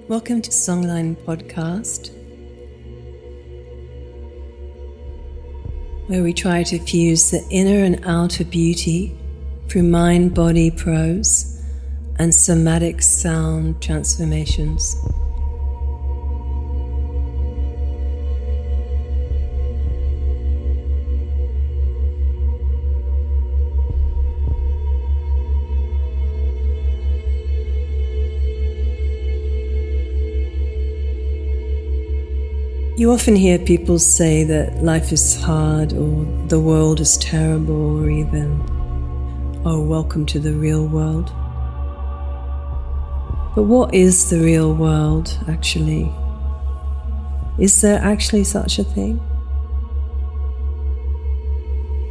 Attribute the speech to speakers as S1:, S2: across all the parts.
S1: Welcome to Songline Podcast, where we try to fuse the inner and outer beauty through mind-body prose and somatic sound transformations. You often hear people say that life is hard, or the world is terrible, or even, oh, welcome to the real world. But what is the real world, actually? Is there actually such a thing?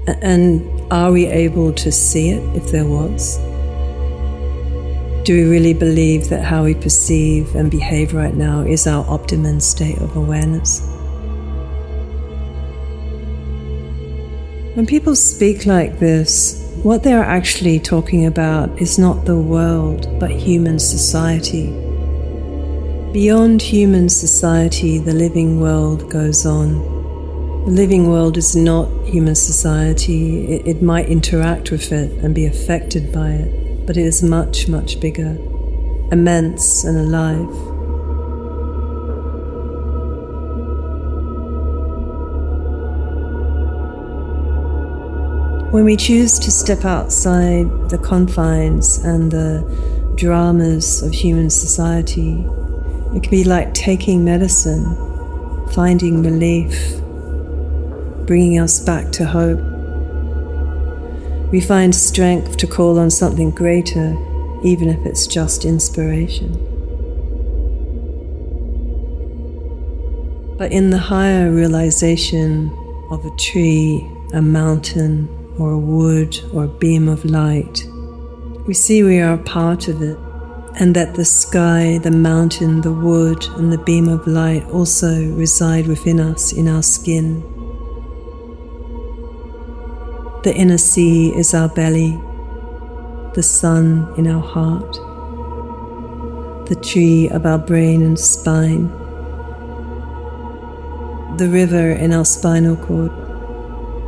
S1: And are we able to see it if there was? Do we really believe that how we perceive and behave right now is our optimum state of awareness? When people speak like this, what they are actually talking about is not the world, but human society. Beyond human society, the living world goes on. The living world is not human society. It might interact with it and be affected by it, but it is much, much bigger, immense and alive. When we choose to step outside the confines and the dramas of human society, it can be like taking medicine, finding relief, bringing us back to hope. We find strength to call on something greater, even if it's just inspiration. But in the higher realization of a tree, a mountain, or a wood, or a beam of light, we see we are a part of it, and that the sky, the mountain, the wood, and the beam of light also reside within us, in our skin. The inner sea is our belly, the sun in our heart, the tree of our brain and spine, the river in our spinal cord,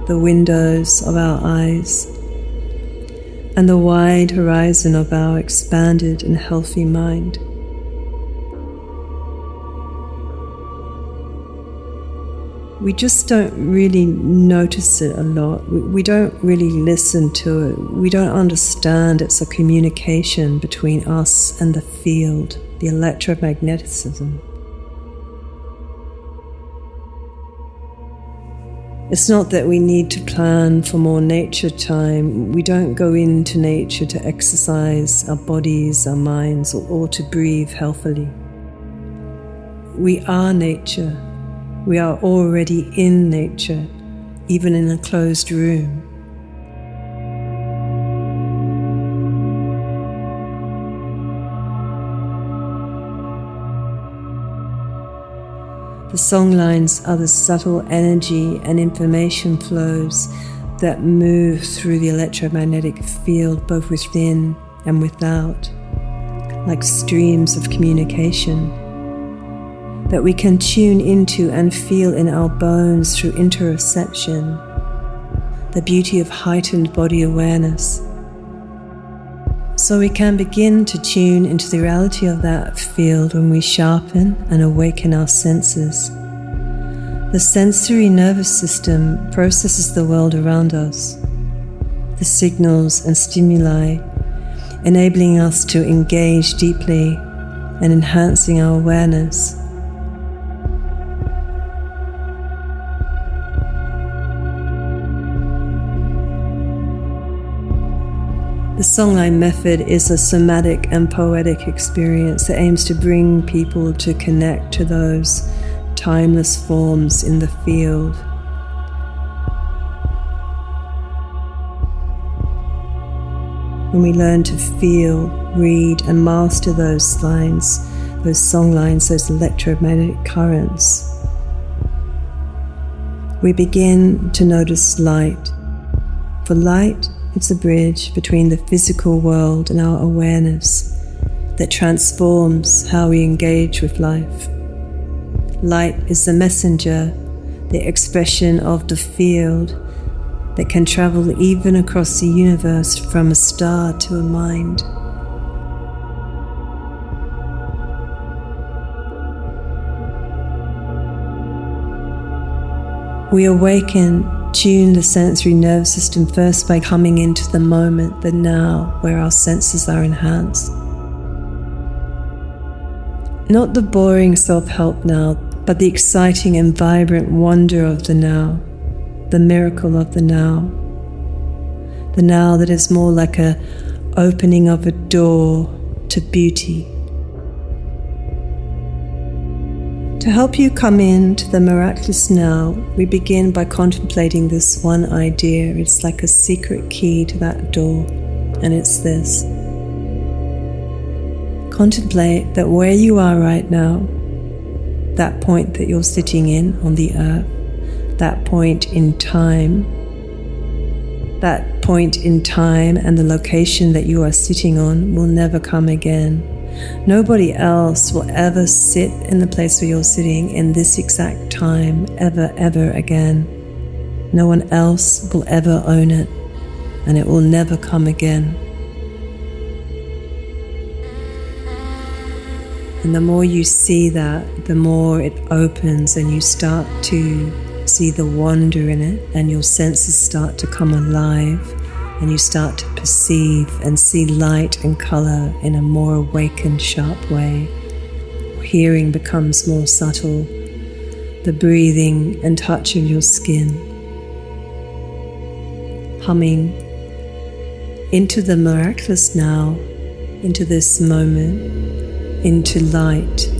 S1: the windows of our eyes, and the wide horizon of our expanded and healthy mind. We just don't really notice it a lot. We don't really listen to it. We don't understand it's a communication between us and the field, the electromagnetism. It's not that we need to plan for more nature time. We don't go into nature to exercise our bodies, our minds, or to breathe healthily. We are nature. We are already in nature, even in a closed room. The songlines are the subtle energy and information flows that move through the electromagnetic field, both within and without, like streams of communication that we can tune into and feel in our bones through interoception, the beauty of heightened body awareness. So we can begin to tune into the reality of that field when we sharpen and awaken our senses. The sensory nervous system processes the world around us, the signals and stimuli, enabling us to engage deeply and enhancing our awareness. The songline method is a somatic and poetic experience that aims to bring people to connect to those timeless forms in the field. When we learn to feel, read, and master those lines, those song lines, those electromagnetic currents, we begin to notice light. For light, it's a bridge between the physical world and our awareness, that transforms how we engage with life. Light is the messenger, the expression of the field that can travel even across the universe from a star to a mind. We awaken, tune the sensory nervous system first by coming into the moment, the now, where our senses are enhanced. Not the boring self-help now, but the exciting and vibrant wonder of the now, the miracle of the now that is more like a opening of a door to beauty. To help you come into the miraculous now, we begin by contemplating this one idea. It's like a secret key to that door, and it's this. Contemplate that where you are right now, that point that you're sitting in on the earth, that point in time and the location that you are sitting on will never come again. Nobody else will ever sit in the place where you're sitting in this exact time ever again. No one else will ever own it, and it will never come again. And the more you see that, the more it opens and you start to see the wonder in it, and your senses start to come alive, and you start to perceive and see light and color in a more awakened, sharp way. Hearing becomes more subtle, the breathing and touch of your skin. Humming into the miraculous now, into this moment, into light.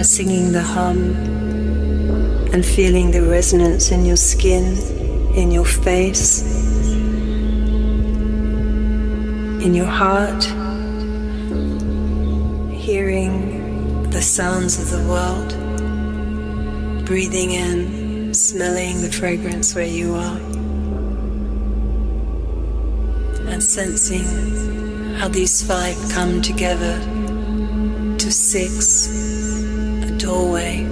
S1: Singing the hum and feeling the resonance in your skin, in your face, in your heart, hearing the sounds of the world, breathing in, smelling the fragrance where you are, and sensing how these five come together to six, a doorway